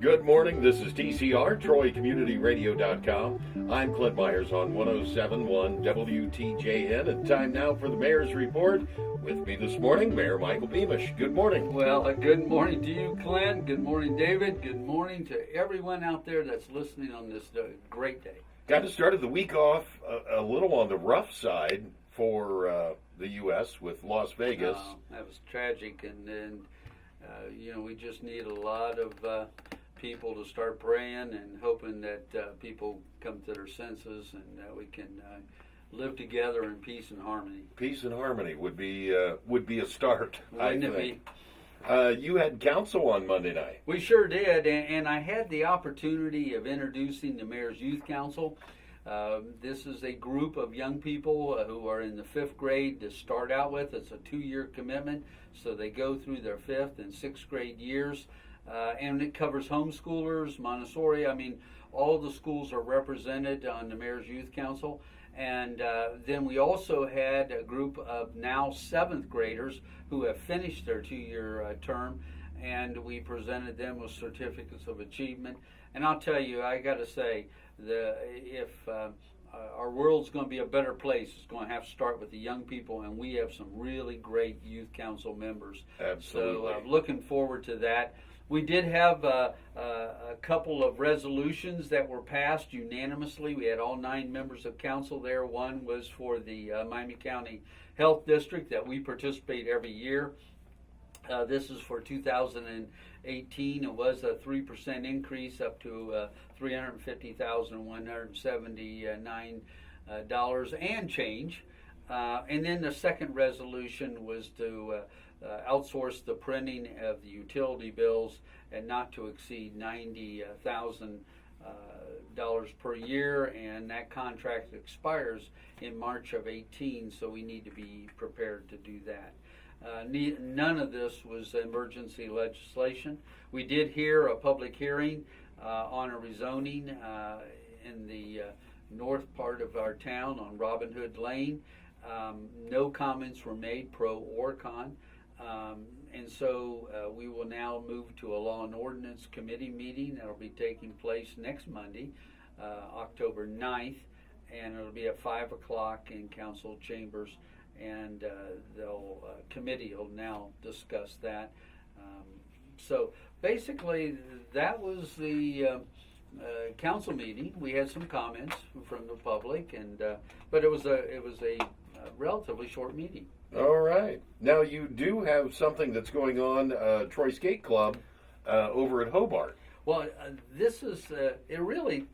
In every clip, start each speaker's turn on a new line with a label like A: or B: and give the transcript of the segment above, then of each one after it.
A: Good morning. This is TCR, TroyCommunityRadio.com. I'm Clint Myers on 107.1 WTJN, and time now for the Mayor's Report. With me this morning, Mayor Michael Beamish. Good morning.
B: Well, good morning to you, Clint. Good morning, David. Good morning to everyone out there that's listening on this great day.
A: Got to started the week off a little on the rough side for the U.S. with Las Vegas.
B: That was tragic, and we just need a lot of people to start praying and hoping that people come to their senses and we can live together in peace and harmony.
A: Peace and harmony would be a start.
B: Wouldn't it be?
A: You had council on Monday night.
B: We sure did, and I had the opportunity of introducing the Mayor's Youth Council. This is a group of young people who are in the 5th grade to start out with. It's a 2-year commitment, so they go through their 5th and 6th grade years. And it covers homeschoolers, Montessori. I mean, all the schools are represented on the Mayor's Youth Council. And then we also had a group of now 7th graders who have finished their 2-year term, and we presented them with certificates of achievement. And I'll tell you, I got to say, if our world's going to be a better place, it's going to have to start with the young people, and we have some really great youth council members.
A: Absolutely.
B: So looking forward to that. We did have a couple of resolutions that were passed unanimously. We had all 9 members of council there. One was for the Miami County Health District that we participate every year. This is for 2018. It was a 3% increase up to $350,179 and change. And then the second resolution was to outsource the printing of the utility bills and not to exceed $90,000 per year, and that contract expires in March of 18, so we need to be prepared to do that. None of this was emergency legislation. We did hear a public hearing on a rezoning in the north part of our town on Robin Hood Lane. No comments were made, pro or con. And so we will now move to a Law and Ordinance Committee meeting that will be taking place next Monday, October 9th, and it'll be at 5 o'clock in council chambers, and the committee will now discuss that. So basically that was the council meeting. We had some comments from the public, and but it was a relatively short meeting.
A: All right. Now you do have something that's going on, Troy Skate Club, over at Hobart.
B: Well, this is it really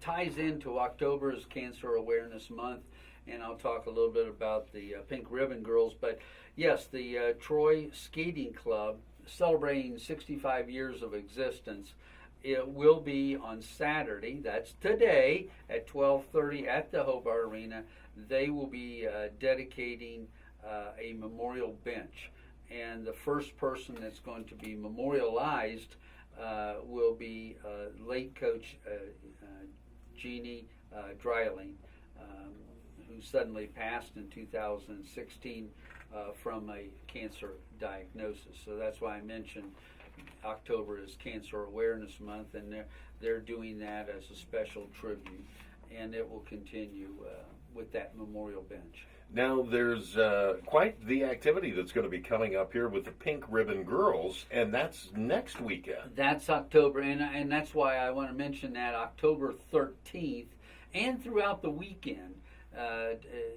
B: ties into October's Cancer Awareness Month, and I'll talk a little bit about the Pink Ribbon Girls. But yes, the Troy Skating Club, celebrating 65 years of existence. It will be on Saturday, that's today, at 12:30 at the Hobart Arena. They will be dedicating a memorial bench, and the first person that's going to be memorialized will be late coach Jeannie Dreiling, who suddenly passed in 2016 from a cancer diagnosis. So that's why I mentioned October is Cancer Awareness Month, and they're doing that as a special tribute, and it will continue with that memorial bench.
A: Now there's quite the activity that's going to be coming up here with the Pink Ribbon Girls, and that's next weekend.
B: That's October, and that's why I want to mention that October 13th and throughout the weekend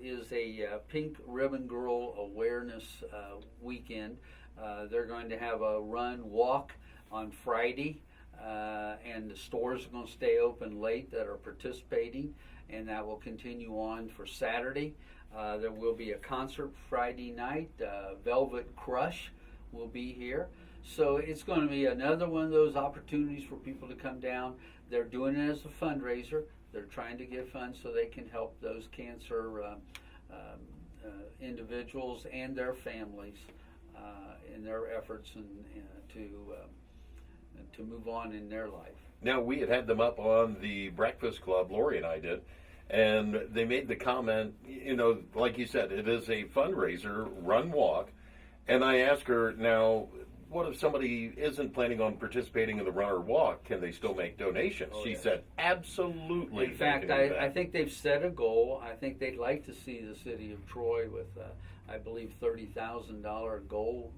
B: is a Pink Ribbon Girl Awareness weekend. They're going to have a run walk on Friday, and the stores are going to stay open late that are participating, and that will continue on for Saturday. There will be a concert Friday night. Velvet Crush will be here. So it's going to be another one of those opportunities for people to come down. They're doing it as a fundraiser. They're trying to get funds so they can help those cancer individuals and their families in their efforts and to move on in their life.
A: Now, we had them up on the Breakfast Club, Lori and I did, and they made the comment, like you said, it is a fundraiser, run, walk, and I asked her, now, what if somebody isn't planning on participating in the run or walk? Can they still make donations?
B: Oh,
A: She
B: yes.
A: said, absolutely.
B: In fact, I think they've set a goal. I think they'd like to see the city of Troy with, I believe, $30,000 goal.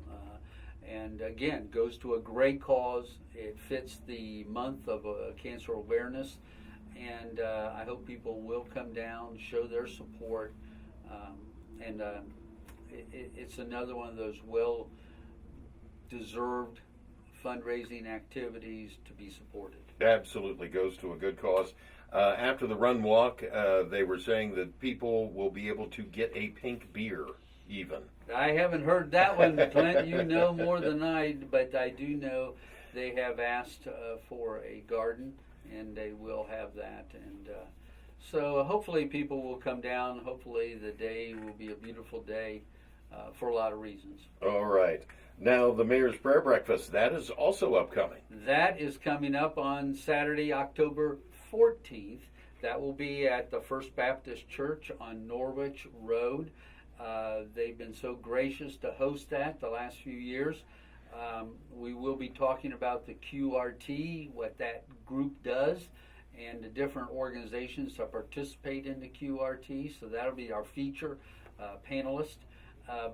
B: And again, goes to a great cause. It fits the month of cancer awareness. And I hope people will come down, show their support. It's another one of those well-deserved fundraising activities to be supported.
A: Absolutely goes to a good cause. After the run walk, they were saying that people will be able to get a pink beer even.
B: I haven't heard that one, Clint. You know more than I, but I do know they have asked for a garden, and they will have that. And so hopefully people will come down. Hopefully the day will be a beautiful day for a lot of reasons.
A: All right. Now, the Mayor's Prayer Breakfast, that is also upcoming.
B: That is coming up on Saturday, October 14th. That will be at the First Baptist Church on Norwich Road. They've been so gracious to host that the last few years. We will be talking about the QRT, what that group does, and the different organizations that participate in the QRT. So that'll be our feature panelist.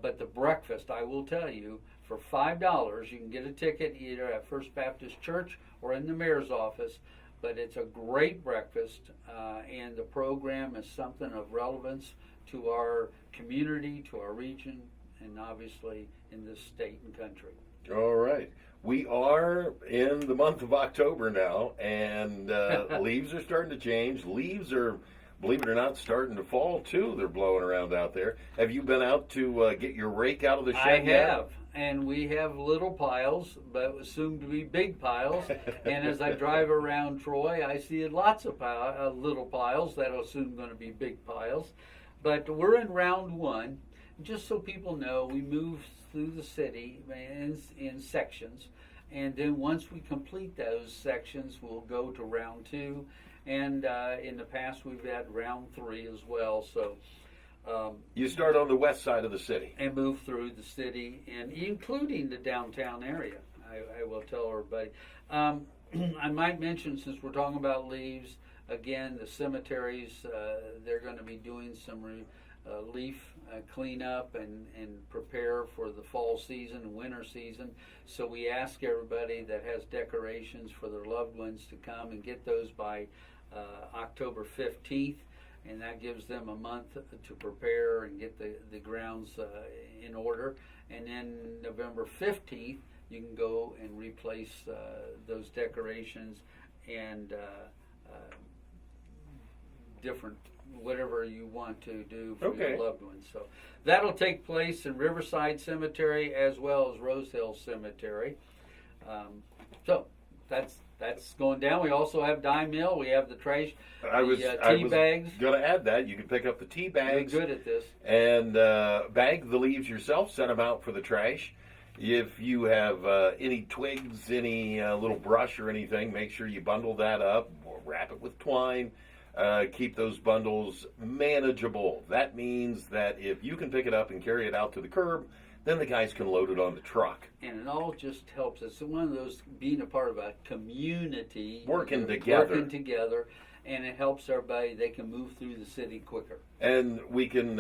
B: But the breakfast, I will tell you, for $5, you can get a ticket either at First Baptist Church or in the mayor's office. But it's a great breakfast, and the program is something of relevance to our community, to our region, and obviously in this state and country.
A: All right. We are in the month of October now, and leaves are starting to change. Leaves are, believe it or not, starting to fall too. They're blowing around out there. Have you been out to get your rake out of the shed yet?
B: I have, and we have little piles, but soon to be big piles. And as I drive around Troy, I see lots of little piles that are soon going to be big piles. But we're in round one. Just so people know, we move through the city in sections, and then once we complete those sections, we'll go to round two. And in the past, we've had round three as well. So
A: you start on the west side of the city
B: and move through the city, and including the downtown area. I will tell everybody. I might mention, since we're talking about leaves, again, the cemeteries, they're going to be doing some leaf cleanup and prepare for the fall season and winter season. So we ask everybody that has decorations for their loved ones to come and get those by October 15th. And that gives them a month to prepare and get the grounds in order. And then November 15th, you can go and replace those decorations and different, whatever you want to do for your loved ones. So that'll take place in Riverside Cemetery as well as Rose Hill Cemetery. So that's going down. We also have Dye Mill. We have the trash, tea bags.
A: Going to add that. You can pick up the tea bags.
B: You're good at this.
A: And bag the leaves yourself. Send them out for the trash. If you have any twigs, any little brush or anything, make sure you bundle that up or wrap it with twine. Keep those bundles manageable. That means that if you can pick it up and carry it out to the curb, then the guys can load it on the truck.
B: And it all just helps. It's one of those, being a part of a community.
A: Working together.
B: And it helps everybody. They can move through the city quicker.
A: And we can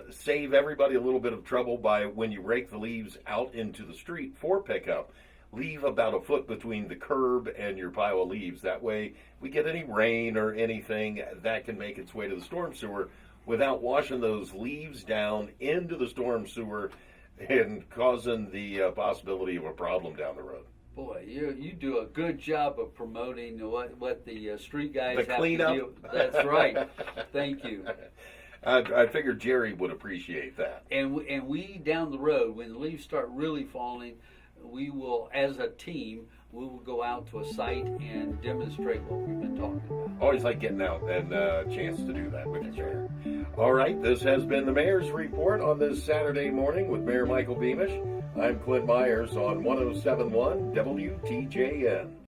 A: save everybody a little bit of trouble by, when you rake the leaves out into the street for pickup, leave about a foot between the curb and your pile of leaves. That way, we get any rain or anything that can make its way to the storm sewer without washing those leaves down into the storm sewer and causing the possibility of a problem down the road.
B: Boy, you do a good job of promoting what the street guys
A: the
B: have
A: cleanup.
B: to do. That's right. Thank you.
A: I figured Jerry would appreciate that.
B: And we down the road, when the leaves start really falling, we will, as a team, we will go out to a site and demonstrate what we've been talking about.
A: Always like getting out and a chance to do that with you, Mayor. All right, this has been the Mayor's Report on this Saturday morning with Mayor Michael Beamish. I'm Clint Myers on 107.1 WTJN.